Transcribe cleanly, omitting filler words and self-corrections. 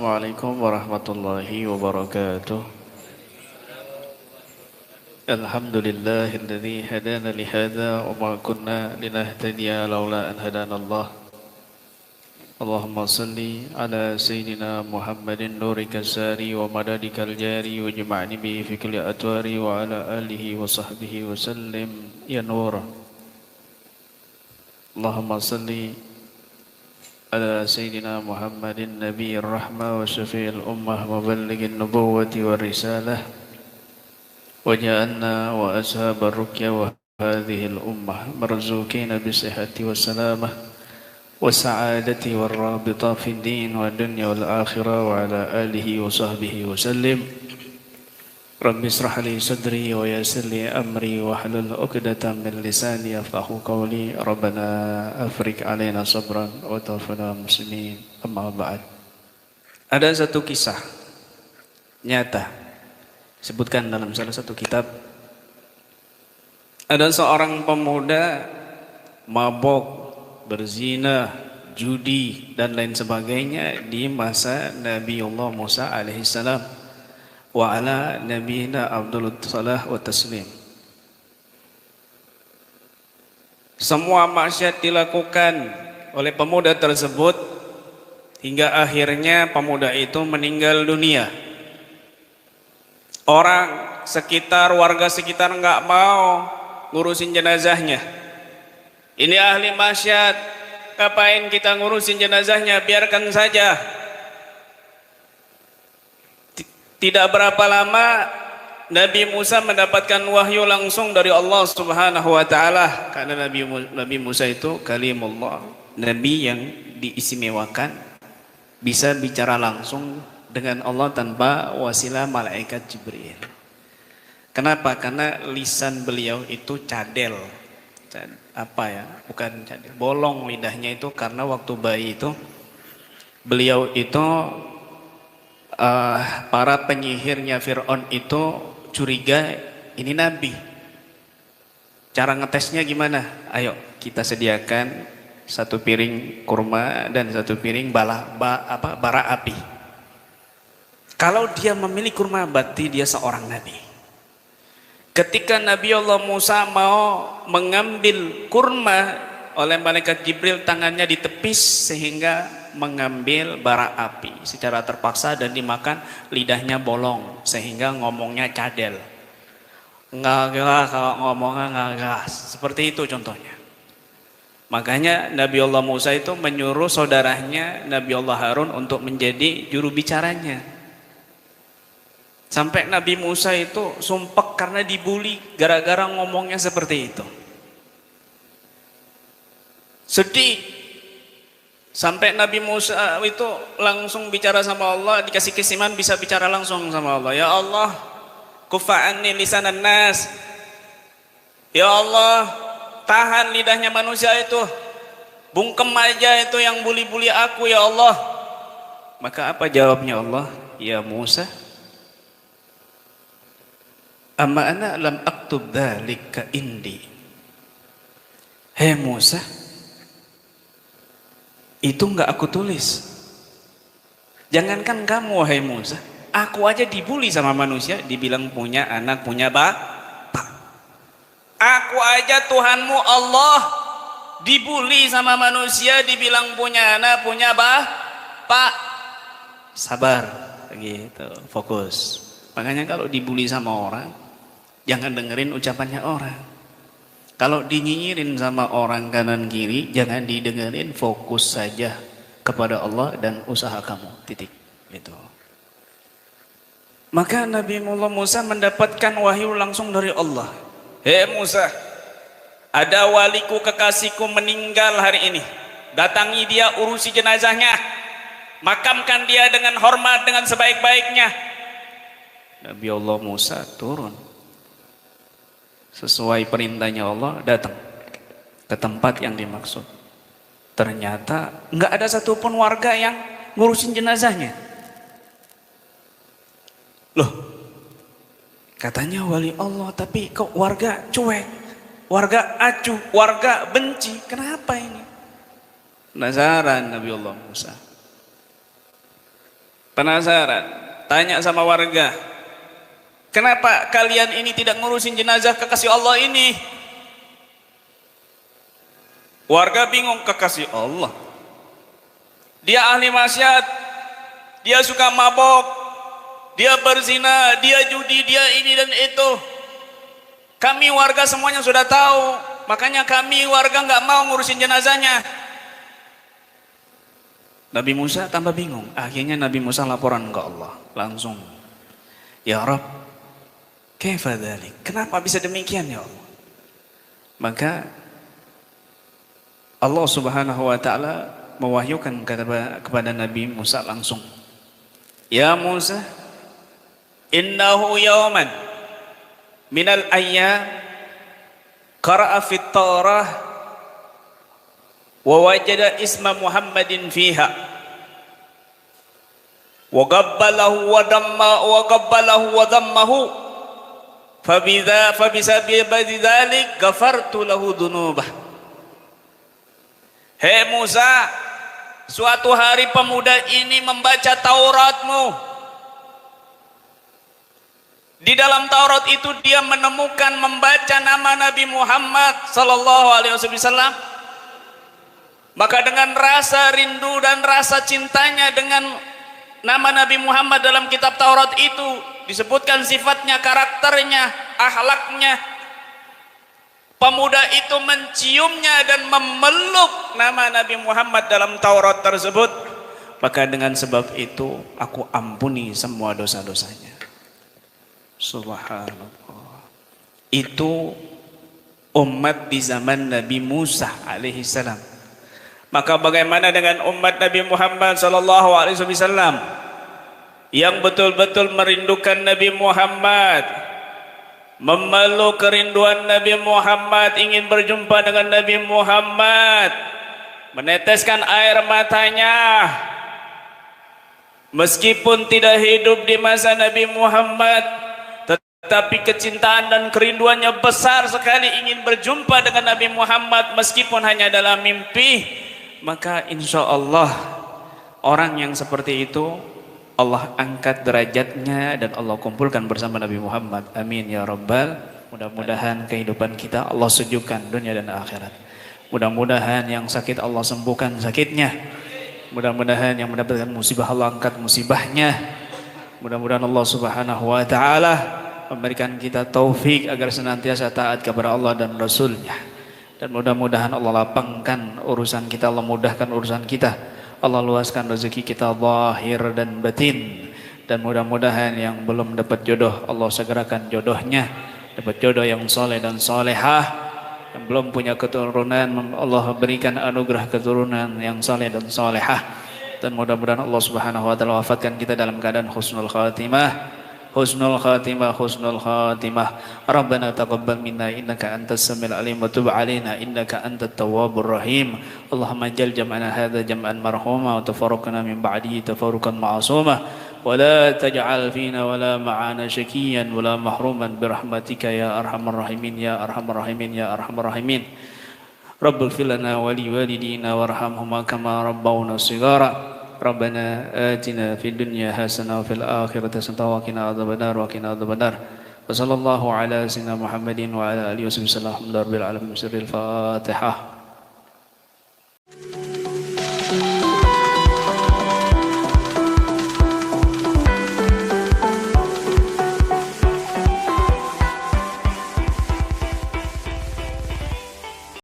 Assalamualaikum warahmatullahi wabarakatuh. Alhamdulillahilladzi hadana li hadza wa ma kunna linahtadiya laula an hadana Allah. Allahumma salli ala sayyidina Muhammadin nurika sari wa madadikal jari wa jama'ni bi fi kulli atwari wa ala alihi wa sahbihi wa sallim ya nur. Allahumma salli على سيدنا محمد النبي الرحمة وشفيع الأمة مبلغ النبوة والرسالة وجعلنا وأصحاب الركية وهذه الأمة مرزوقين بالصحة والسلامة والسعادة والرابطة في الدين والدنيا والآخرة وعلى آله وصحبه وسلم رب اشرح لي صدري ويسر لي أمري واحلل عقدة من لساني يفقهوا قولي ربنا أفرج علينا صبرا وتوفنا مسلمين أما بعد. Ada satu kisah nyata sebutkan dalam salah satu kitab. Ada seorang pemuda mabok, berzina, judi dan lain sebagainya di masa Nabiullah Musa alaihissalam. Wa ala nabiyina Abdul Salah wa taslim. Semua maksiat dilakukan oleh pemuda tersebut hingga akhirnya pemuda itu meninggal dunia. Orang sekitar, warga sekitar nggak mau ngurusin jenazahnya. Ini ahli maksiat, ngapain kita ngurusin jenazahnya, biarkan saja. Tidak berapa lama Nabi Musa mendapatkan wahyu langsung dari Allah Subhanahu wa taala, karena Nabi Musa itu kalimullah, nabi yang diistimewakan, bisa bicara langsung dengan Allah tanpa wasilah malaikat Jibril. Kenapa? Karena lisan beliau itu cadel. Apa ya? Bukan cadel, bolong lidahnya itu karena waktu bayi itu beliau itu para penyihirnya Fir'aun itu curiga ini nabi. Cara ngetesnya gimana? Ayo kita sediakan satu piring kurma dan satu piring bara api. Kalau dia memilih kurma, berarti dia seorang nabi. Ketika Nabi Allah Musa mau mengambil kurma, oleh malaikat Jibril tangannya ditepis sehingga mengambil bara api secara terpaksa dan dimakan, lidahnya bolong sehingga ngomongnya cadel. Nggak, kalau ngomongnya nggak, seperti itu contohnya. Makanya Nabi Allah Musa itu menyuruh saudaranya Nabi Allah Harun untuk menjadi juru bicaranya. Sampai Nabi Musa itu sumpek karena dibully gara-gara ngomongnya seperti itu. Sedih. Sampai Nabi Musa itu langsung bicara sama Allah, dikasih keistimewaan bisa bicara langsung sama Allah. Ya Allah, kufa'anni lisanan nas. Ya Allah, tahan lidahnya manusia itu. Bungkem aja itu yang bully-bully aku ya Allah. Maka apa jawabnya Allah? Ya Musa, amma ana lam aktub dzalika indi. Hei Musa, itu enggak aku tulis. Jangankan kamu wahai Musa, aku aja dibully sama manusia, dibilang punya anak, punya bapak. Aku aja Tuhanmu Allah dibully sama manusia, dibilang punya anak, punya bapak. Sabar, gitu, fokus. Makanya kalau dibully sama orang, jangan dengerin ucapannya orang. Kalau dinyinyirin sama orang kanan kiri, jangan didengerin, fokus saja kepada Allah dan usaha kamu, titik. Gitu. Maka Nabi Musa mendapatkan wahyu langsung dari Allah. Hei Musa, ada waliku kekasihku meninggal hari ini. Datangi dia, urusi jenazahnya. Makamkan dia dengan hormat, dengan sebaik-baiknya. Nabi Allah Musa turun. Sesuai perintahnya Allah, datang ke tempat yang dimaksud. Ternyata nggak ada satupun warga yang ngurusin jenazahnya. Loh, katanya wali Allah, tapi kok warga cuek, warga acuh, warga benci. Kenapa ini? Penasaran Nabi Allah Musa. Penasaran, tanya sama warga, kenapa kalian ini tidak ngurusin jenazah kekasih Allah ini? Warga bingung, kekasih Allah, dia ahli maksiat, dia suka mabok, dia berzina, dia judi, dia ini dan itu. Kami warga semuanya sudah tahu, makanya kami warga nggak mau ngurusin jenazahnya. Nabi Musa tambah bingung. Akhirnya Nabi Musa laporan ke Allah langsung, ya Rabb, kaifa dzalik? Kenapa bisa demikian ya Allah? Maka Allah Subhanahu wa taala mewahyukan kepada Nabi Musa langsung, ya Musa, innahu yawman minal ayyam qara'a fit Taurah wa wajada isma Muhammadin fiha wa qabbalahu wa dammahu fabisababi dzalik ghafartu lahu dzunubah. Hei Musa, suatu hari pemuda ini membaca Tauratmu. Di dalam Taurat itu dia menemukan membaca nama Nabi Muhammad sallallahu alaihi wasallam. Maka dengan rasa rindu dan rasa cintanya dengan nama Nabi Muhammad dalam kitab Taurat itu disebutkan sifatnya, karakternya, akhlaknya. Pemuda itu menciumnya dan memeluk nama Nabi Muhammad dalam Taurat tersebut. Maka dengan sebab itu aku ampuni semua dosa-dosanya. Subhanallah. Itu umat di zaman Nabi Musa alaihi salam. Maka bagaimana dengan umat Nabi Muhammad sallallahu alaihi wasallam yang betul-betul merindukan Nabi Muhammad, memeluk kerinduan Nabi Muhammad, ingin berjumpa dengan Nabi Muhammad, meneteskan air matanya meskipun tidak hidup di masa Nabi Muhammad, tetapi kecintaan dan kerinduannya besar sekali ingin berjumpa dengan Nabi Muhammad meskipun hanya dalam mimpi. Maka insya Allah orang yang seperti itu Allah angkat derajatnya dan Allah kumpulkan bersama Nabi Muhammad. Amin ya Rabbal. Mudah-mudahan kehidupan kita Allah sejukkan dunia dan akhirat. Mudah-mudahan yang sakit Allah sembuhkan sakitnya. Mudah-mudahan yang mendapatkan musibah Allah angkat musibahnya. Mudah-mudahan Allah Subhanahu wa taala memberikan kita taufik agar senantiasa taat kepada Allah dan Rasulnya. Dan mudah-mudahan Allah lapangkan urusan kita, Allah mudahkan urusan kita, Allah luaskan rezeki kita zahir dan batin. Dan mudah-mudahan yang belum dapat jodoh Allah segerakan jodohnya, dapat jodoh yang soleh dan solehah. Yang belum punya keturunan Allah berikan anugerah keturunan yang soleh dan solehah. Dan mudah-mudahan Allah Subhanahu wa taala wafatkan kita dalam keadaan husnul khatimah. Husnul khatimah, husnul khatimah. Rabbana taqabbal minna innaka antas samiul alim wa tub alaina innaka antat tawwabur rahim. Allahumma jal jam'ana hadza jam'an marhuma wa tafarraqna min ba'dihi tafarruqan ma'suma wa la taj'al fina wa la ma'ana syakiyan wa la mahruman bi rahmatika ya arhamar rahimin ya arhamar rahimin ya arhamar rahimin. Rabbul fil lana wa li walidina warhamhuma kama rabbawna shighara. Rabbana atina fid dunya hasanah wa fil akhirati hasanah wa qina adzabannar wa qina adzabannar. Wa sallallahu ala sayyidina Muhammadin wa ala alihi wasallam. Alhamdulillahi rabbil alamin. Sirril Fatihah.